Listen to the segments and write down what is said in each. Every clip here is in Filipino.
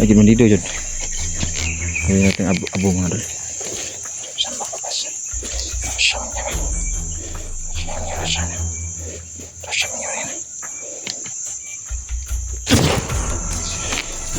Lagi mandido yun. Gawin natin abo mga dol. Saan makabas? Saan niya ba? Saan niya ba? Saan niya ba?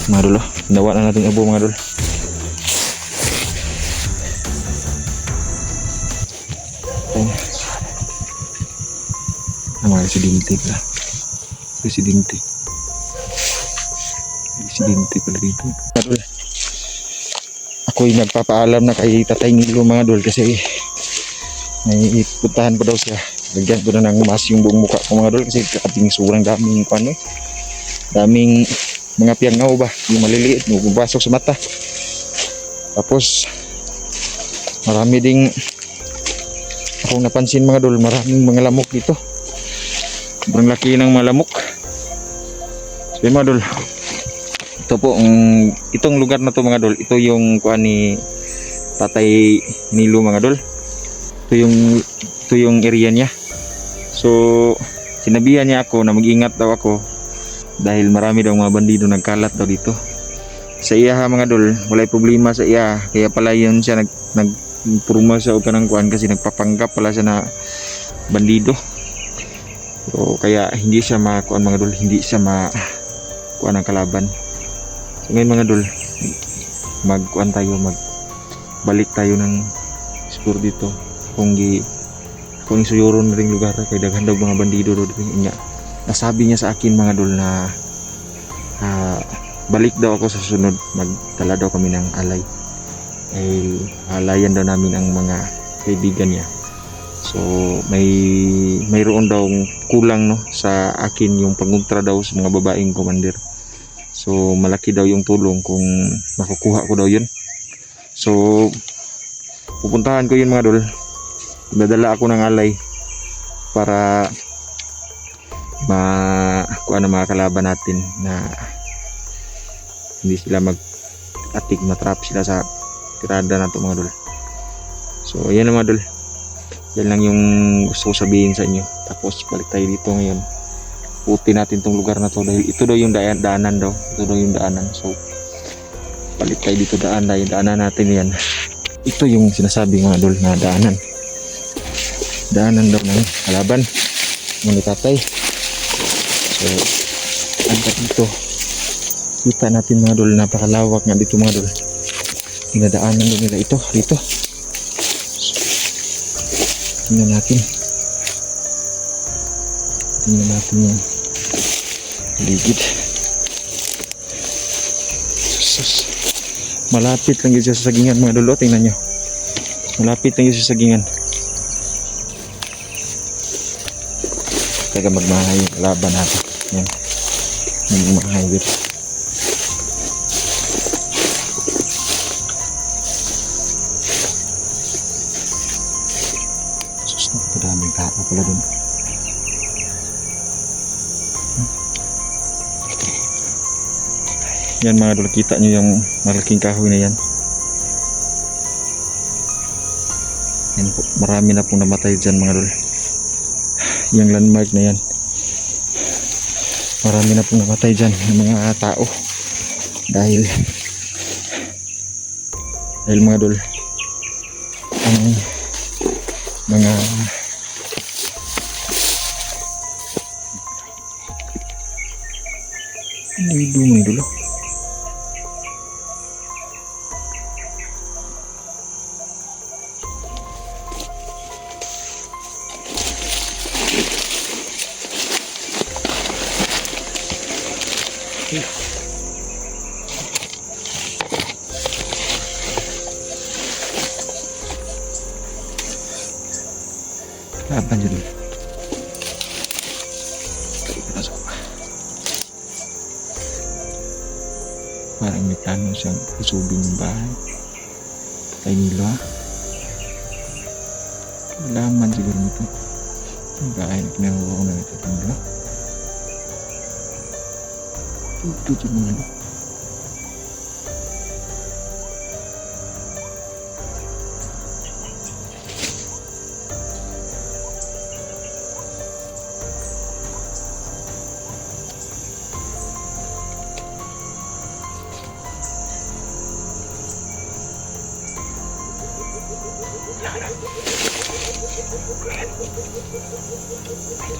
Mga dol, nawa na natin abo mga dol. Mga residente pala. Residente pala dito. Ako'y nagpapaalam na kay Tatay Nilo mga dol kasi may puntahan ko daw siya. Lagyan ko na ng mask yung buong mukha ko mga dol kasi kaping surang daming ano, daming mga piyangaw ba, yung maliliit, bumabasok sa mata. Tapos marami ding akong napansin mga dol, maraming mga lamok dito. Sobrang laki ng mga lamok. So mga dol, ito po, itong lugar na to mga dol, ito yung kuha ni Tatay Nilo mga dol. Ito yung area niya. So sinabihan niya ako na mag-ingat daw ako dahil marami daw mga bandido nagkalat daw dito. Sa iya ha mga dol, walay problema sa iya. Kaya pala yun siya nagpurma sa o kanang kuhan kasi nagpapanggap pala siya na bandido. So kaya hindi siya makuan mga dol, hindi siya makuan ang kalaban. So ngayon mga dol, magkuan tayo, magbalik tayo ng siguro dito kung suyuron na ring lugar kay daghan daw mga bandido do niya. Nasabi niya sa akin mga dol na balik daw ako sa susunod, magdala daw kami ng alay. Alayan daw namin ang mga kaibigan niya. So mayroon daw kulang no sa akin yung panguntra daw sa mga babaeng commander. So malaki daw yung tulong kung makukuha ko daw yun. So pupuntahan ko yun mga dol. Dadala ako ng alay para kuha na mga kalaban natin na hindi sila mag-atik, matrap sila sa tirada na ito mga dol. So ayan mga dol, yan lang yung gusto ko sabihin sa inyo. Tapos balik tayo dito ngayon, puti natin tong lugar na to dahil ito daw yung daanan daw, ito daw yung daanan. So balik tayo dito, daanan natin yan. Ito yung sinasabi mga dol na daanan daw ng kalaban ng tatay. So agad dito kita natin mga dol, napakalawak nga dito mga dol. Dinadaanan nila ito dito. Tingnan natin yung ligid. Sus. Malapit lang yun sa sagingan mga dol. Tingnan nyo, malapit lang yun sa sagingan. Kaya magmahay yung laban natin. Yan, magmahay dito. Daming tao pala dun. Yan mga dol, kita nyo yung malaking kahoy na yan. Yan po, marami na pong namatay dyan mga dol. Yung landmark na yan, marami na pong namatay dyan ng mga tao dahil mga dol, ang mga dumi dulu. Apa jadi? Masuk. Parang may plano siyang usubin yung bahay. Tatay Nilo ha. Laman siguro nito. Yung bahay na kinahuwa ko na ito. Tatay Nilo. Ito mo na.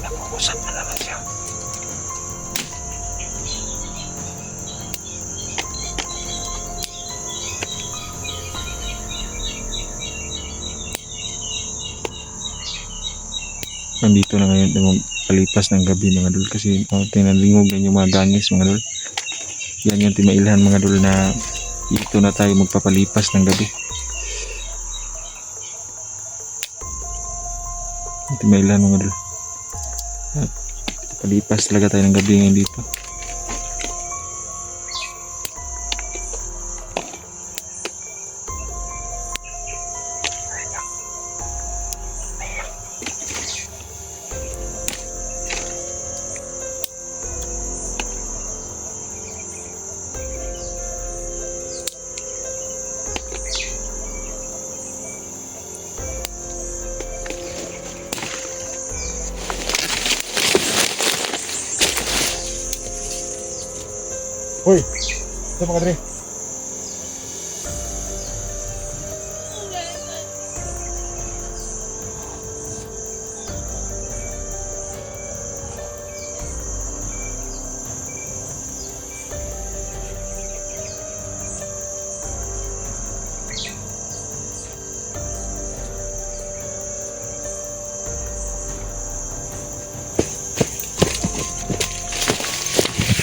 Nag-uusap na naman siya. Nandito na ngayon yung palipas ng gabi mga dul kasi tinalingog na yung mga gangis mga dul. Yan yung timailhan mga dul na dito na tayo magpapalipas ng gabi. Timailhan mga dul. At palipas talaga tayo ng gabi ngayon dito. Hoy, ito mga dre.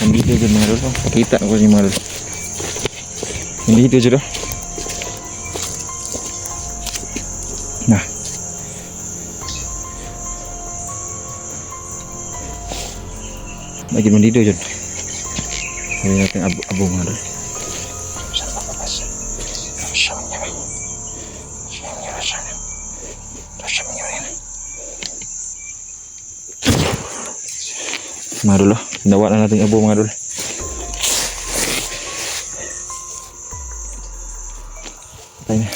Nandito dyan mga dol. Pakita ko sa mga dol. Nandito dyan dol. Nah. Lagi nandito dyan. Sabi natin abo mga dol. Saan makabas? Rasya niya. Rasya niya. Mga dol, nawa na natin abo mga dol. Patay na.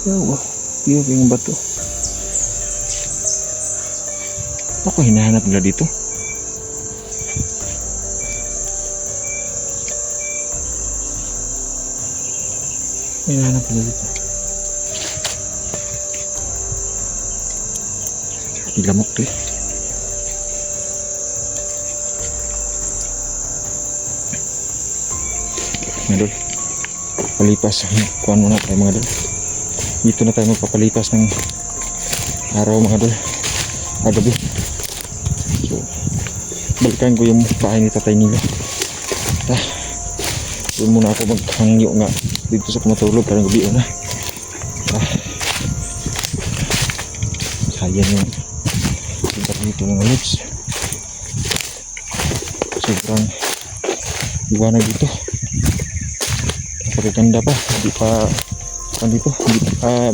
Yawa, yun yung bato. Ako hinahanap nila dito. Hinahanap nila dito. Ilamok to eh. Mga dol, palipas. Kuhan muna tayo mga dol. Dito na tayo magpapalipas ng araw mga dol. Gabi. So, balikan ko yung bahay ni Tatay Nilo. Doon muna ako maghangyo nga dito sa kumatulog karang gabi na. Sayang yung lugar dito mga lods. Sobrang iwanag dito. Napakaganda pa. Hindi pa dito,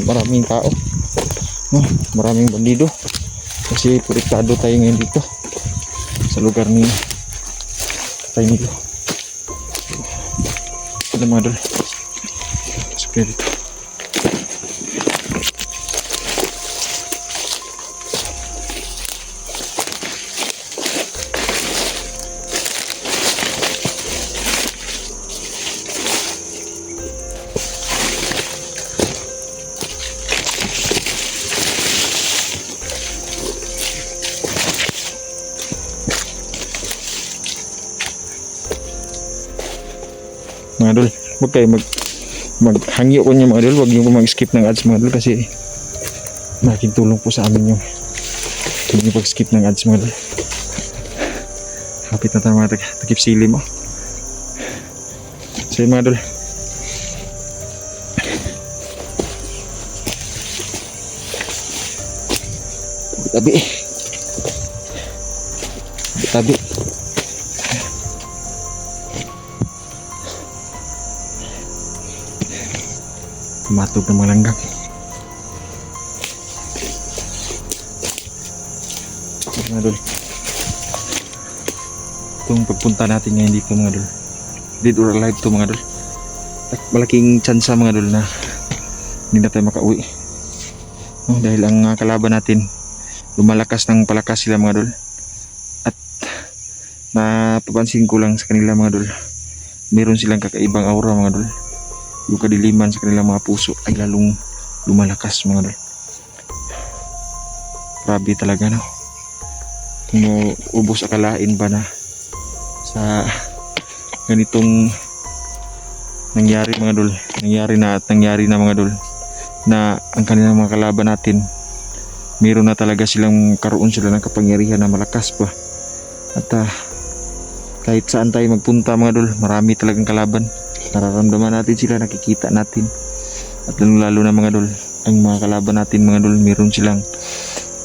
maraming tao, no? Maraming bandido kasi protektado tayo ngayon dito sa lugar ni Tatay Nilo. Ito mga dol, pasok kayo dito. Mga dol, huwag kayo maghangyo ko niya mga dol, huwag niyo po mag-skip ng ads mga dol kasi malaking tulong po sa amin yung huwag niyo pag-skip ng ads mga dol. Kapit na tayo mga takip sili mo. So yun mga dol, tabi matog ng mga langgang. Mga idol, itong pagpunta natin ngayon dito mga idol, dead or alive to mga idol. Malaking tsansa mga idol na hindi na tayo makauwi, dahil ang kalaban natin lumalakas ng palakas sila mga idol. At napapansin ko lang sa kanila mga idol, meron silang kakaibang aura mga idol. Yung kadiliman sa kanilang mga puso ay lalong lumalakas mga idol. Grabe talaga, no? Ubos akalain ba na sa ganitong nangyari mga idol, nangyari na mga idol, na ang kanilang mga kalaban natin, meron na talaga silang, karoon sila ng kapangyarihan na malakas pa. At kahit saan tayo magpunta mga idol, marami talagang kalaban. Nararamdaman natin sila, nakikita natin. At lalo na mga idol, ang mga kalaban natin mga idol, meron silang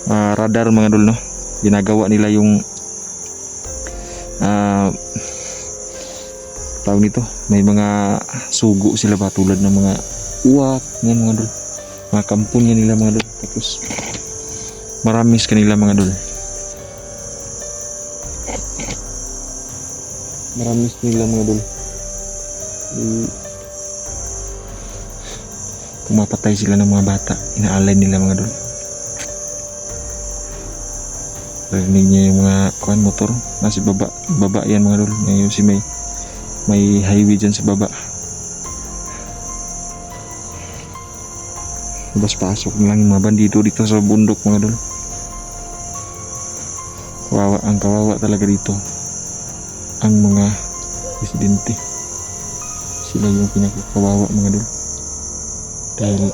radar mga idol, no? Ginagawa nila yung tawag nito, may mga sugo sila ba, tulad ng mga uwak yan mga idol, mga kampon yan nila mga idol. Tapos maramis kanila mga idol, maramis nila mga idol. Pumapatay sila ng mga bata, inaalay nila mga idol. Narinig niya yung mga motor nasa baba yan mga idol. Ngayon si may highway dyan sa baba. Labas pasok lang yung mga bandido dito sa bundok mga idol. Ang kawawa talaga dito ang mga residente. Sila yung pinakakawawa mga idol, dahil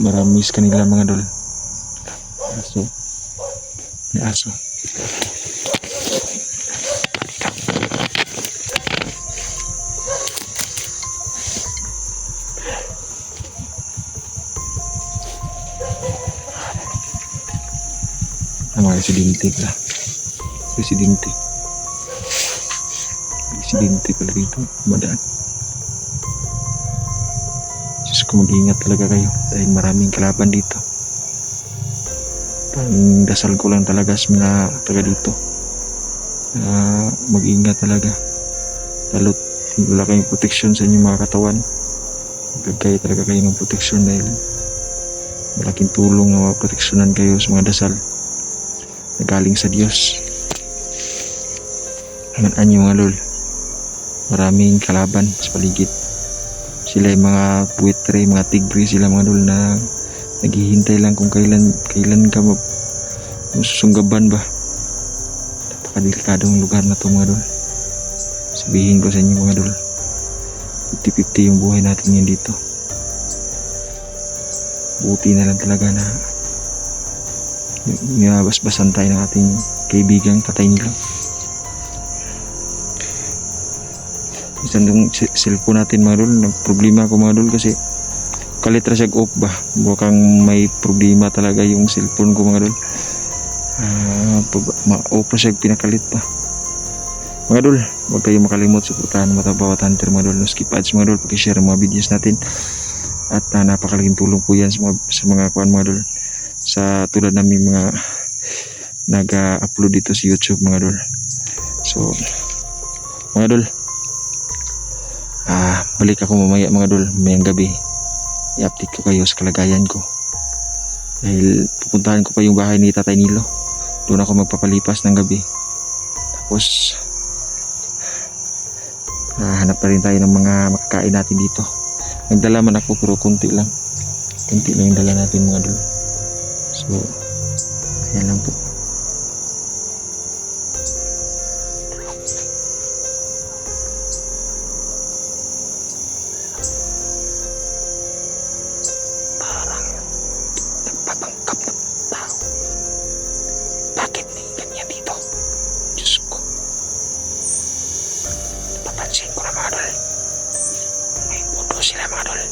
maramis kanila mga idol. Aso, may aso. Ang mga residente pala. Residente pala dito, madaan. Diyos ko, mag-ingat talaga kayo dahil maraming kalaban dito. Ang dasal ko lang talaga sa mga taga dito, mag-ingat talaga. Lalo't wala kayong proteksyon sa inyong mga katawan, magkagaya talaga kayo ng proteksyon, dahil malaking tulong na maproteksyonan kayo sa mga dasal na galing sa Diyos. Hanan yung mga lol, maraming kalaban sa paligid. Sila yung mga buitre, mga tigre sila mga lol, na naghihintay lang kung kailan ka masusunggaban ba. Napakadelikadong lugar na to mga lol. Sabihin ko sa inyo mga lol, 50-50 yung buhay natin ngayon dito. Buti na lang talaga na nabasbasan tayo ng ating kaibigang Tatay Nilo. Minsan yung cellphone natin mga dol, nagproblema ako mga dol, kasi kalitra siya off ba, bukang may problema talaga yung cellphone ko mga dol. Off pa siya, pinakalit pa mga dol. Huwag kayo makalimot suportahan Mata Bawat Hunter mga dol, no skip ads mga dol, pakishare mga videos natin. At napakalaking tulong po yan sa mga kuan mga dol, sa tulad namin mga nag-upload dito sa YouTube mga dol. So mga dol, balik ako mamaya mga dol, mayang gabi i-update ko kayo sa kalagayan ko, dahil pupuntahan ko pa yung bahay ni Tatay Nilo. Doon ako magpapalipas ng gabi. Tapos hanap pa rin tayo ng mga makakain natin dito. Nagdala man ako pero konti lang yung dala natin mga dol. So ayan lang po. Parang nagpapangkap na tao. Bakit ganyan dito? Diyos ko, napapansin ko na mga dol, may puto sila mga dol.